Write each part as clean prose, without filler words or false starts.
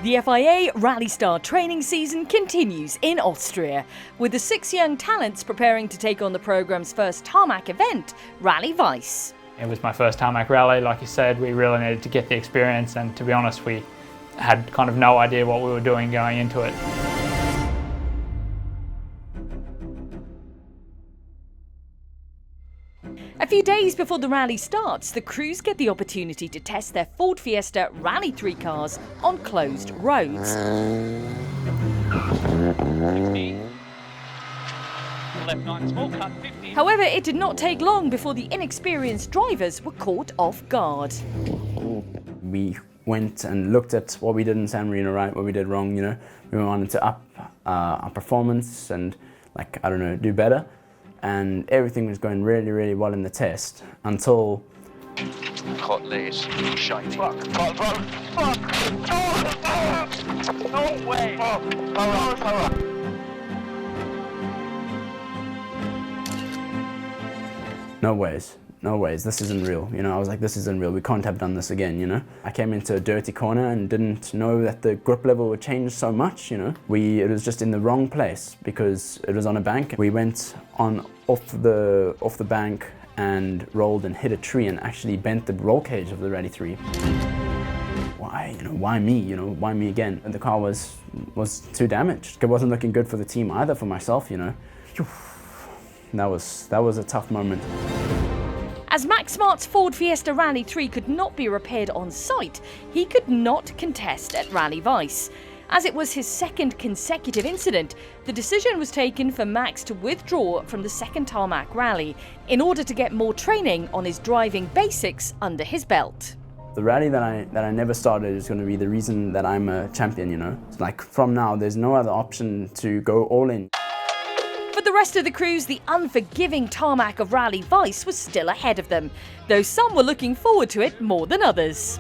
The FIA Rally Star training season continues in Austria, with the 6 young talents preparing to take on the programme's first tarmac event, Rally Weiss. It was my first tarmac rally. Like you said, we really needed to get the experience, and to be honest, we had kind of no idea what we were doing going into it. A few days before the rally starts, the crews get the opportunity to test their Ford Fiesta Rally 3 cars on closed roads. However, it did not take long before the inexperienced drivers were caught off guard. We went and looked at what we did in San Marino right, what we did wrong, you know. We wanted to up our performance and, do better. And everything was going really, really well in the test until... Hot late, shiny. Fuck. No way! Power. No ways, this isn't real. You know, I was like, this isn't real, we can't have done this again, you know. I came into a dirty corner and didn't know that the grip level would change so much, you know. It was just in the wrong place because it was on a bank. We went off the bank and rolled and hit a tree and actually bent the roll cage of the Rally 3. Why? You know, why me? You know, why me again? And the car was too damaged. It wasn't looking good for the team either, for myself, you know. That was a tough moment. As Max Smart's Ford Fiesta Rally 3 could not be repaired on site, he could not contest at Rally Weiss. As it was his second consecutive incident, the decision was taken for Max to withdraw from the second tarmac rally in order to get more training on his driving basics under his belt. The rally that I never started is going to be the reason that I'm a champion, you know. It's like from now, there's no other option to go all in. For the rest of the crews, the unforgiving tarmac of Rally Weiss was still ahead of them, though some were looking forward to it more than others.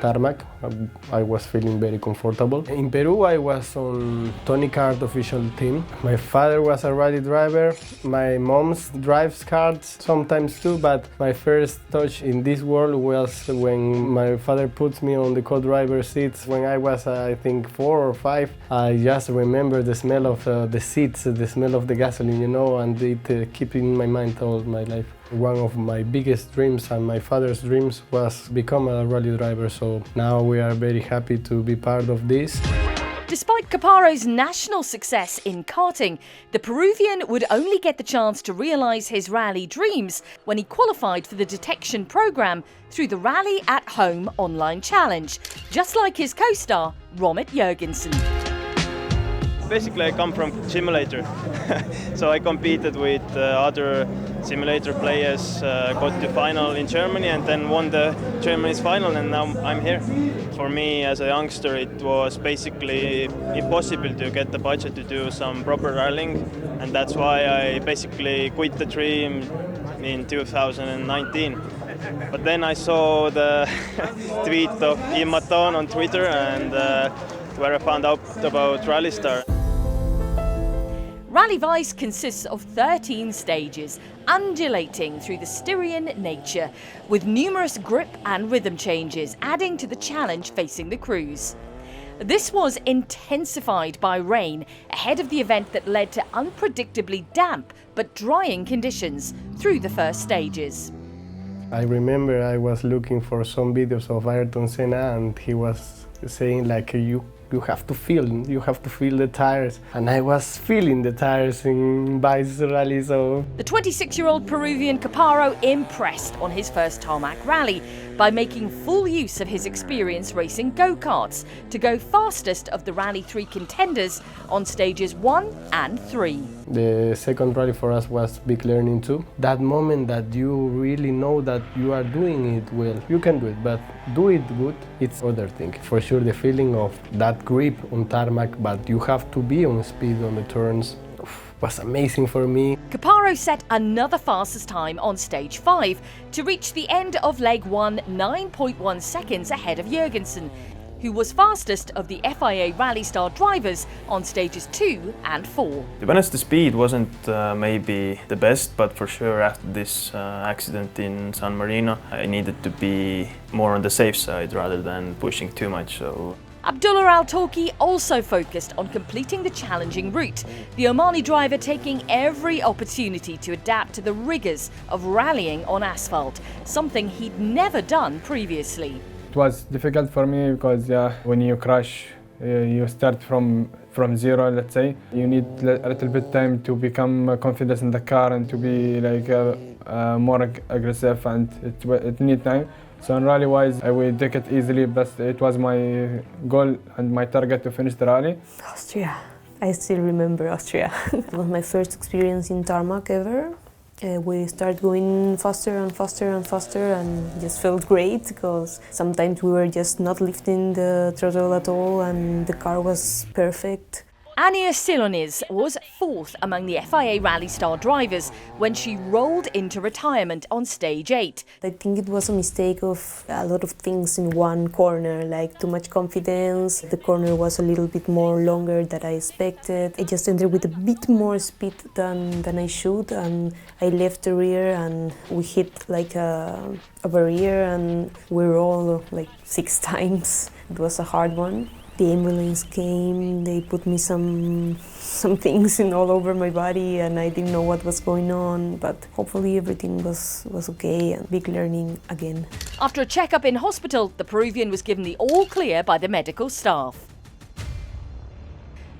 Tarmac, I was feeling very comfortable. In Peru, I was on Tony Kart official team. My father was a rally driver. My mom's drives karts sometimes too, but my first touch in this world was when my father puts me on the co-driver seats when I was, I think, 4 or 5. I just remember the smell of the seats, the smell of the gasoline, you know, and it kept in my mind all my life. One of my biggest dreams and my father's dreams was become a rally driver, so now we are very happy to be part of this. Despite Caparo's national success in karting, the Peruvian would only get the chance to realise his rally dreams when he qualified for the detection programme through the Rally at Home online challenge, just like his co-star, Romit Jurgensen. Basically, I come from simulator, so I competed with other simulator players, got to final in Germany and then won the Germany's final, and now I'm here. For me as a youngster, it was basically impossible to get the budget to do some proper rallying, and that's why I basically quit the dream in 2019. But then I saw the tweet of Maton on Twitter, and where I found out about Rally Star. Rally Weiss consists of 13 stages, undulating through the Styrian nature, with numerous grip and rhythm changes, adding to the challenge facing the crews. This was intensified by rain ahead of the event that led to unpredictably damp but drying conditions through the first stages. I remember I was looking for some videos of Ayrton Senna, and he was saying like, you have to feel the tires, and I was feeling the tires in Weiss Rally. So the 26-year-old Peruvian Caparo impressed on his first tarmac rally by making full use of his experience racing go-karts to go fastest of the Rally 3 contenders on stages 1 and 3. The second rally for us was big learning too. That moment that you really know that you are doing it well. You can do it, but do it good, it's other thing. For sure the feeling of that grip on tarmac, but you have to be on speed on the turns, was amazing for me. Caparo set another fastest time on stage 5 to reach the end of leg 1 9.1 seconds ahead of Jurgensen. who was fastest of the FIA Rally Star drivers on stages 2 and 4. To be honest, the speed wasn't maybe the best, but for sure after this accident in San Marino, I needed to be more on the safe side rather than pushing too much. So. Abdullah Al-Torki also focused on completing the challenging route, the Omani driver taking every opportunity to adapt to the rigours of rallying on asphalt, something he'd never done previously. It was difficult for me because when you crash, you start from zero, let's say. You need a little bit time to become confident in the car and to be like more aggressive, and it needs time. So in rally-wise, I will take it easily, but it was my goal and my target to finish the rally. Austria. I still remember Austria. It was my first experience in tarmac ever. We started going faster and faster and faster, and it just felt great because sometimes we were just not lifting the throttle at all and the car was perfect. Ania Silonis was 4th among the FIA Rally Star drivers when she rolled into retirement on stage 8. I think it was a mistake of a lot of things in one corner, like too much confidence. The corner was a little bit more longer than I expected. I just entered with a bit more speed than I should, and I left the rear and we hit like a barrier and we rolled like 6 times. It was a hard one. The ambulance came, they put me some things in all over my body and I didn't know what was going on, but hopefully everything was okay and big learning again. After a checkup in hospital, the Peruvian was given the all clear by the medical staff.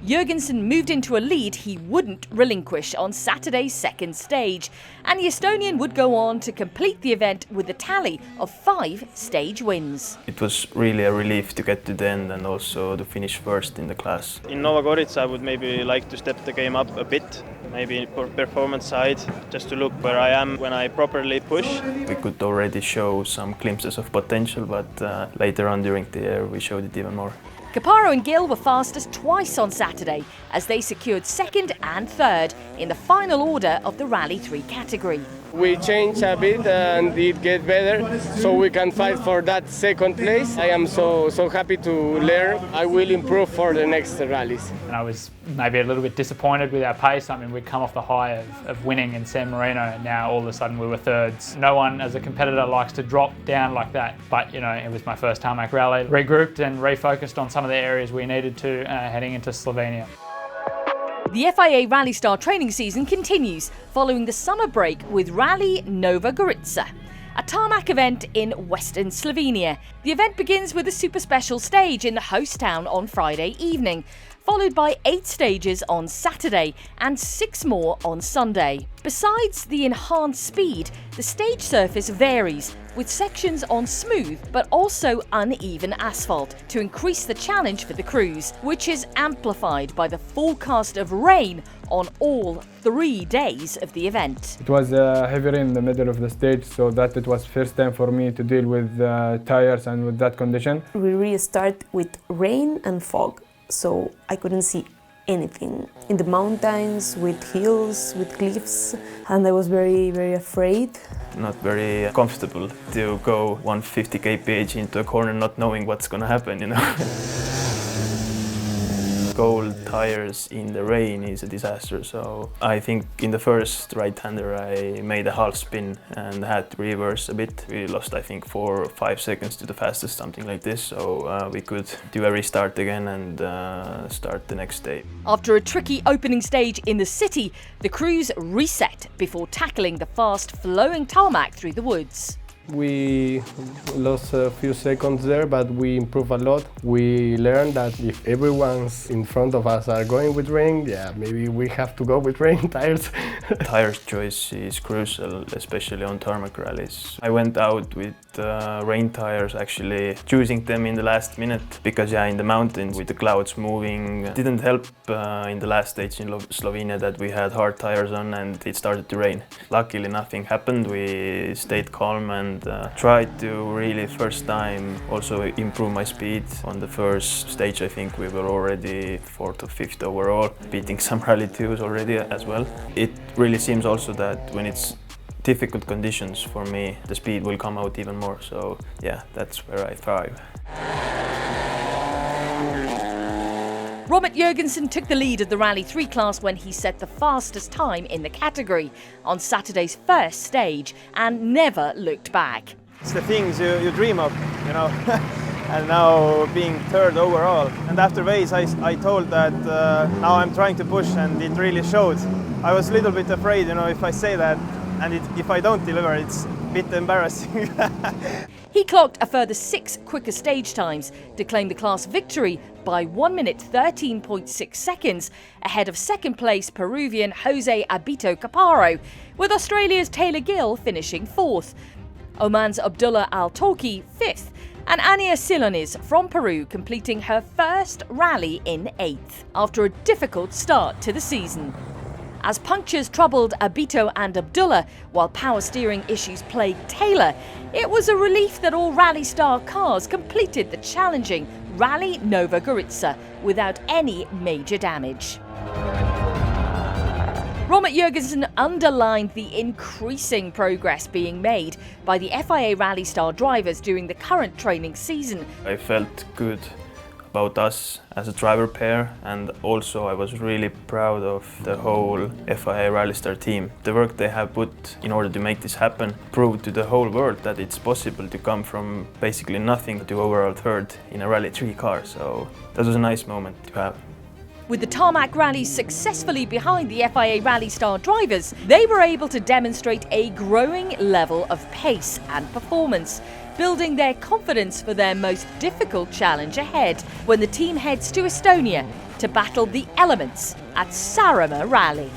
Jurgensen moved into a lead he wouldn't relinquish on Saturday's second stage, and the Estonian would go on to complete the event with a tally of 5 stage wins. It was really a relief to get to the end and also to finish first in the class. In Nova Gorica, I would maybe like to step the game up a bit, maybe for performance side, just to look where I am when I properly push. We could already show some glimpses of potential, but later on during the year we showed it even more. Caparo and Gill were fastest twice on Saturday as they secured 2nd and 3rd in the final order of the Rally 3 category. We changed a bit and it get better, so we can fight for that second place. I am so happy to learn. I will improve for the next rallies. And I was maybe a little bit disappointed with our pace. I mean, we'd come off the high of winning in San Marino, and now all of a sudden we were 3rds. No one as a competitor likes to drop down like that, but you know, it was my first tarmac rally. Regrouped and refocused on some of the areas we needed to heading into Slovenia. The FIA Rally Star training season continues following the summer break with Rally Nova Gorica, a tarmac event in western Slovenia. The event begins with a super special stage in the host town on Friday evening, followed by 8 stages on Saturday and 6 more on Sunday. Besides the enhanced speed, the stage surface varies, with sections on smooth but also uneven asphalt to increase the challenge for the crews, which is amplified by the forecast of rain on all 3 days of the event. It was heavy rain in the middle of the stage, so that it was first time for me to deal with tires and with that condition. We really start with rain and fog, so I couldn't see anything. In the mountains, with hills, with cliffs, and I was very, very afraid. Not very comfortable to go 150 kph into a corner not knowing what's gonna happen, you know. Cold tires in the rain is a disaster, so I think in the first right-hander I made a half spin and had to reverse a bit. We lost, I think, 4 or 5 seconds to the fastest, something like this, so we could do a restart again and start the next day. After a tricky opening stage in the city, the crews reset before tackling the fast-flowing tarmac through the woods. We lost a few seconds there, but we improved a lot. We learned that if everyone's in front of us are going with rain, yeah, maybe we have to go with rain tires. Tires choice is crucial, especially on tarmac rallies. I went out with rain tires, actually choosing them in the last minute, because in the mountains with the clouds moving, it didn't help in the last stage in Slovenia that we had hard tires on and it started to rain. Luckily nothing happened, we stayed calm and tried to really first time also improve my speed. On the first stage I think we were already 4th or 5th overall, beating some Rally 2s already as well. It really seems also that when it's difficult conditions for me, the speed will come out even more, so yeah, that's where I thrive. Robert Jurgensen took the lead of the Rally 3 class when he set the fastest time in the category on Saturday's first stage and never looked back. It's the things you dream of, you know, and now being third overall. And after race I told that now I'm trying to push, and it really showed. I was a little bit afraid, you know, if I say that and if I don't deliver, it's a bit embarrassing. He clocked a further 6 quicker stage times to claim the class victory by 1 minute 13.6 seconds, ahead of second place Peruvian Jose Abito Caparo, with Australia's Taylor Gill finishing 4th, Oman's Abdullah Al-Torki 5th, and Ania Silonis from Peru completing her first rally in 8th, after a difficult start to the season. As punctures troubled Abito and Abdullah, while power steering issues plagued Taylor, it was a relief that all Rally Star cars completed the challenging Rally Nova Gorica without any major damage. Robert Jurgensen underlined the increasing progress being made by the FIA Rally Star drivers during the current training season. I felt good about us as a driver pair, and also I was really proud of the whole FIA Rally Star team. The work they have put in order to make this happen proved to the whole world that it's possible to come from basically nothing to overall third in a Rally 3 car, so that was a nice moment to have. With the Tarmac rallies successfully behind the FIA Rally Star drivers, they were able to demonstrate a growing level of pace and performance, building their confidence for their most difficult challenge ahead when the team heads to Estonia to battle the elements at Saaremaa Rally.